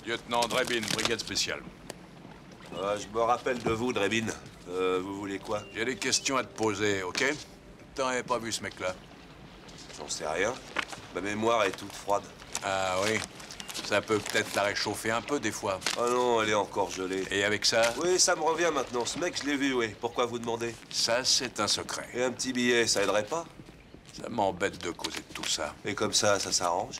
Lieutenant Drebin, brigade spéciale. Je me rappelle de vous, Drebin. Vous voulez quoi? J'ai des questions à te poser, ok? T'aurais pas vu ce mec-là? J'en sais rien. Ma mémoire est toute froide. Ah oui. Ça peut peut-être la réchauffer un peu, des fois. Oh non, elle est encore gelée. Et avec ça? Oui, ça me revient maintenant. Ce mec, je l'ai vu, oui. Pourquoi vous demandez? Ça, c'est un secret. Et un petit billet, ça aiderait pas? Ça m'embête de causer de tout ça. Et comme ça s'arrange?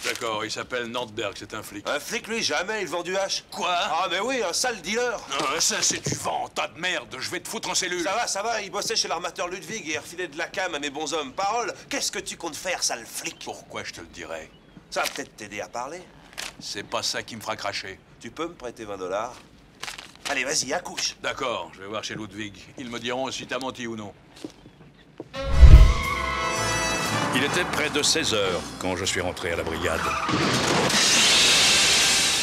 D'accord, il s'appelle Nordberg, c'est un flic. Un flic, lui, jamais, il vend du hache. Quoi? Ah, mais oui, un sale dealer. Ça, c'est du vent, tas de merde. Je vais te foutre en cellule. Ça va, il bossait chez l'armateur Ludwig et il refilait de la cam à mes bons hommes. Parole, qu'est-ce que tu comptes faire, sale flic? Pourquoi je te le dirais? Ça va peut-être t'aider à parler. C'est pas ça qui me fera cracher. Tu peux me prêter 20 $? Allez, vas-y, accouche. D'accord, je vais voir chez Ludwig. Ils me diront si t'as menti ou non. Il était près de 16 heures quand je suis rentré à la brigade.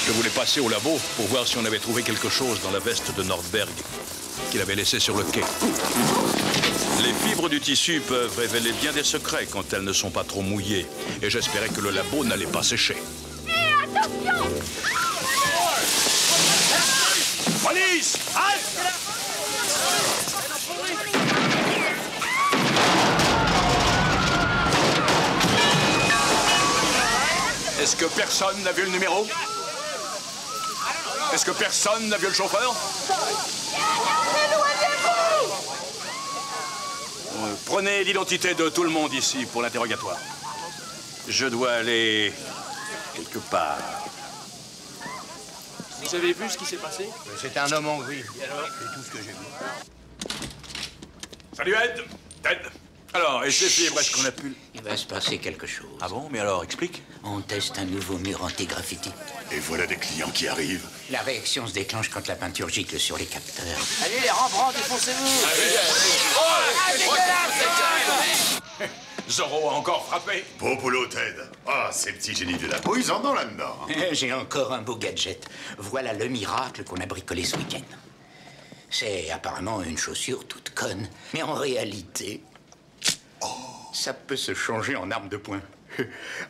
Je voulais passer au labo pour voir si on avait trouvé quelque chose dans la veste de Nordberg qu'il avait laissée sur le quai. Les fibres du tissu peuvent révéler bien des secrets quand elles ne sont pas trop mouillées. Et j'espérais que le labo n'allait pas sécher. Attention! Police! Est-ce que personne n'a vu le numéro? Est-ce que personne n'a vu le chauffeur? Prenez l'identité de tout le monde ici pour l'interrogatoire. Je dois aller quelque part. Vous avez vu ce qui s'est passé? C'est un homme en gris. Et alors? C'est tout ce que j'ai vu. Salut Ed! Ed! Alors, et ces fibres, est-ce qu'on a pu... Il va se passer quelque chose. Ah bon? Mais alors, explique. On teste un nouveau mur anti-graffiti. Et voilà des clients qui arrivent. La réaction se déclenche quand la peinture gicle sur les capteurs. Allez, Rembrandt, défoncez-vous! Zorro a encore frappé. Beau boulot, Ted. Ah, ces petits génies de la peau, ils en ont là-dedans. J'ai encore un beau gadget. Voilà le miracle qu'on a bricolé ce week-end. C'est apparemment une chaussure toute conne, mais en réalité, ça peut se changer en arme de poing.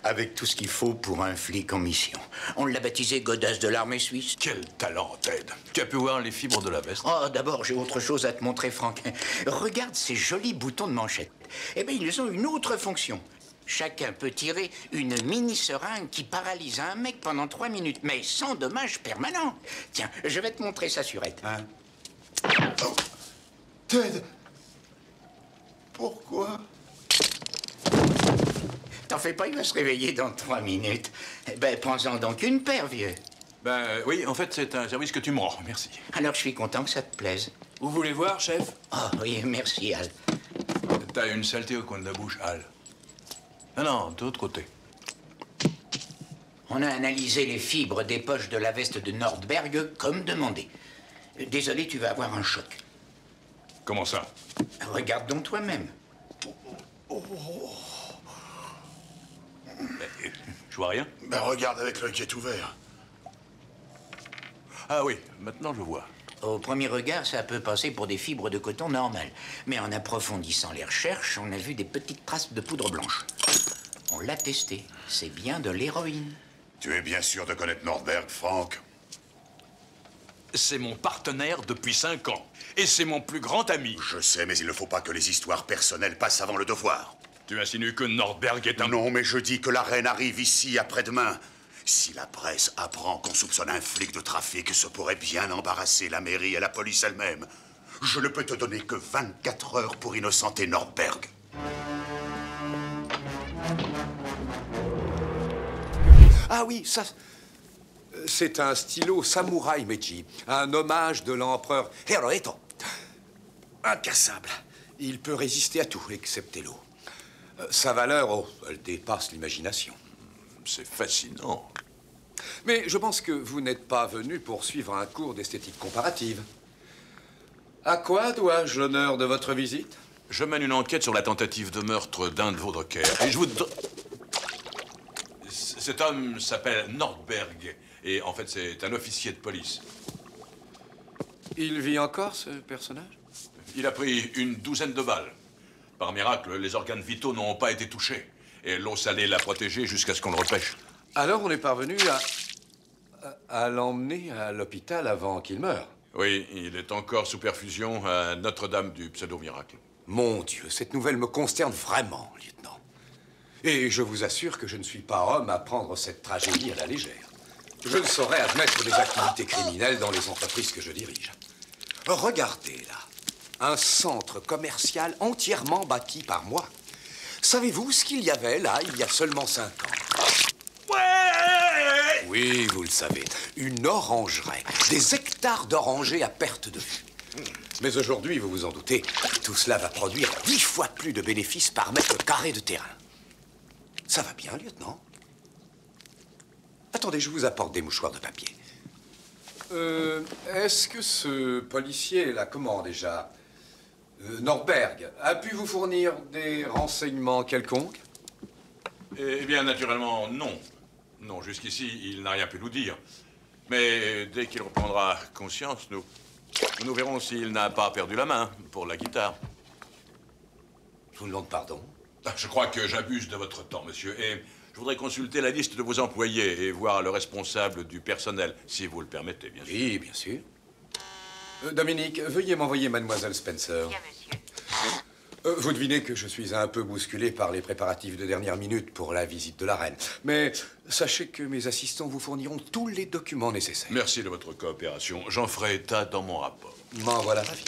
Avec tout ce qu'il faut pour un flic en mission. On l'a baptisé Godasse de l'armée suisse. Quel talent, Ted. Tu as pu voir les fibres de la veste? Oh, d'abord, j'ai autre chose à te montrer, Franck. Regarde ces jolis boutons de manchette. Eh bien, ils ont une autre fonction. Chacun peut tirer une mini-seringue qui paralyse un mec pendant 3 minutes, mais sans dommage permanent. Tiens, je vais te montrer ça sur Ed. Hein? Oh. Ted! Pourquoi? T'en fais pas, il va se réveiller dans 3 minutes. Eh ben, prends-en donc une paire, vieux. Ben oui, en fait, c'est un service que tu me rends. Merci. Alors, je suis content que ça te plaise. Vous voulez voir, chef? Oh, oui, merci, Al. T'as une saleté au coin de la bouche, Al. Non, de l'autre côté. On a analysé les fibres des poches de la veste de Nordberg comme demandé. Désolé, tu vas avoir un choc. Comment ça? Regarde donc toi-même. Je vois rien. Ben regarde avec l'œil qui est ouvert. Ah oui, maintenant je vois. Au premier regard, ça peut passer pour des fibres de coton normales. Mais en approfondissant les recherches, on a vu des petites traces de poudre blanche. On l'a testé. C'est bien de l'héroïne. Tu es bien sûr de connaître Nordberg, Franck? C'est mon partenaire depuis 5 ans. Et c'est mon plus grand ami. Je sais, mais il ne faut pas que les histoires personnelles passent avant le devoir. Tu insinues que Nordberg est un... Non, mais je dis que la reine arrive ici après-demain. Si la presse apprend qu'on soupçonne un flic de trafic, ça pourrait bien embarrasser la mairie et la police elle-même. Je ne peux te donner que 24 heures pour innocenter Nordberg. Ah oui, ça... C'est un stylo Samurai Meiji, un hommage de l'empereur Hirohito. Incassable. Il peut résister à tout, excepté l'eau. Sa valeur, oh, elle dépasse l'imagination. C'est fascinant. Mais je pense que vous n'êtes pas venu pour suivre un cours d'esthétique comparative. À quoi dois-je l'honneur de votre visite? Je mène une enquête sur la tentative de meurtre d'un de vos dockers. Et je vous... Cet homme s'appelle Nordberg. Et en fait, c'est un officier de police. Il vit encore, ce personnage? Il a pris une 12aine de balles. Par miracle, les organes vitaux n'ont pas été touchés. Et l'eau salée l'a protégé jusqu'à ce qu'on le repêche. Alors on est parvenu à... à l'emmener à l'hôpital avant qu'il meure. Oui, il est encore sous perfusion à Notre-Dame du pseudo-miracle. Mon Dieu, cette nouvelle me consterne vraiment, lieutenant. Et je vous assure que je ne suis pas homme à prendre cette tragédie à la légère. Je ne saurais admettre des activités criminelles dans les entreprises que je dirige. Regardez là, un centre commercial entièrement bâti par moi. Savez-vous ce qu'il y avait là il y a seulement 5 ans? Ouais! Oui, vous le savez, une orangerie, des hectares d'orangers à perte de vue. Mais aujourd'hui, vous vous en doutez, tout cela va produire 10 fois plus de bénéfices par mètre carré de terrain. Ça va bien, lieutenant? Attendez, je vous apporte des mouchoirs de papier. Est-ce que ce policier, là, comment déjà, Nordberg, a pu vous fournir des renseignements quelconques? Eh bien, naturellement, non. Non, jusqu'ici, il n'a rien pu nous dire. Mais dès qu'il reprendra conscience, nous verrons s'il n'a pas perdu la main pour la guitare. Je vous demande pardon. Je crois que j'abuse de votre temps, monsieur, et je voudrais consulter la liste de vos employés et voir le responsable du personnel, si vous le permettez, bien sûr. Oui, bien sûr. Dominique, veuillez m'envoyer mademoiselle Spencer. Bien, monsieur. Vous devinez que je suis un peu bousculé par les préparatifs de dernière minute pour la visite de la reine. Mais sachez que mes assistants vous fourniront tous les documents nécessaires. Merci de votre coopération. J'en ferai état dans mon rapport. M'en voilà ravi.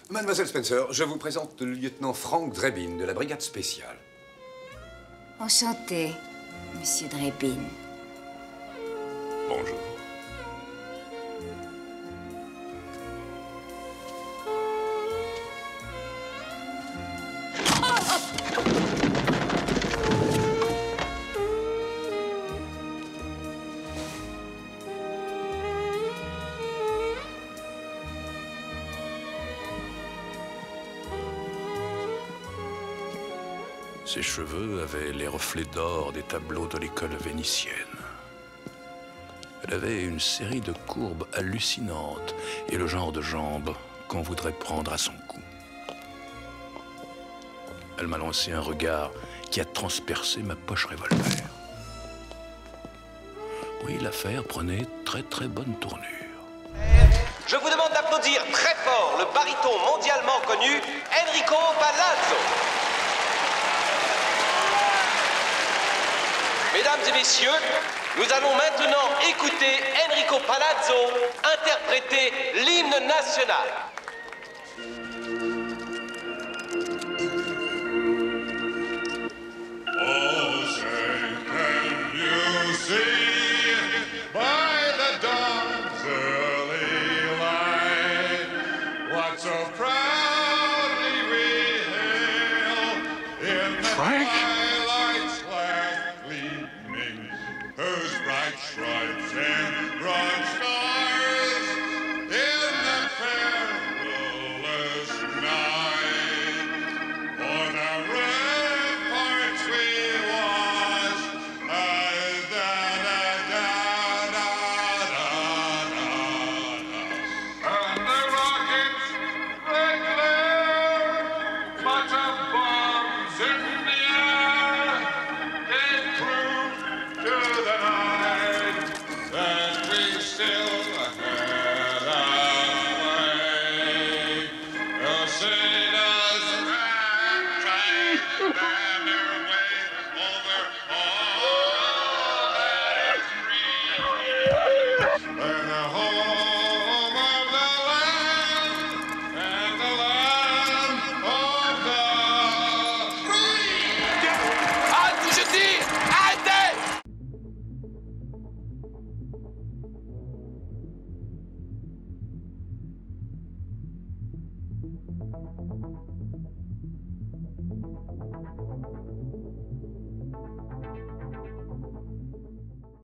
Mademoiselle Spencer, je vous présente le lieutenant Frank Drebin de la brigade spéciale. Enchanté, monsieur Drebin. Bonjour. Ses cheveux avaient les reflets d'or des tableaux de l'école vénitienne. Elle avait une série de courbes hallucinantes et le genre de jambes qu'on voudrait prendre à son cou. Elle m'a lancé un regard qui a transpercé ma poche revolver. Oui, l'affaire prenait très bonne tournure. Je vous demande d'applaudir très fort le baryton mondialement connu Enrico Palazzo. Mesdames et messieurs, nous allons maintenant écouter Enrico Palazzo interpréter l'hymne national. Oh, say, can you see by the dawn's early light what so proudly we hail in the twilight's last gleaming, whose bright stripes and broad stars in the perilous night on our ramparts we watch, and the rockets they glare, but of bombs in the air, they prove to the night that we still had our way. Oh, say does the banner wave over all that is free, and the home of the land, and the land of the free. Arrêtez, je dis! Arrêtez!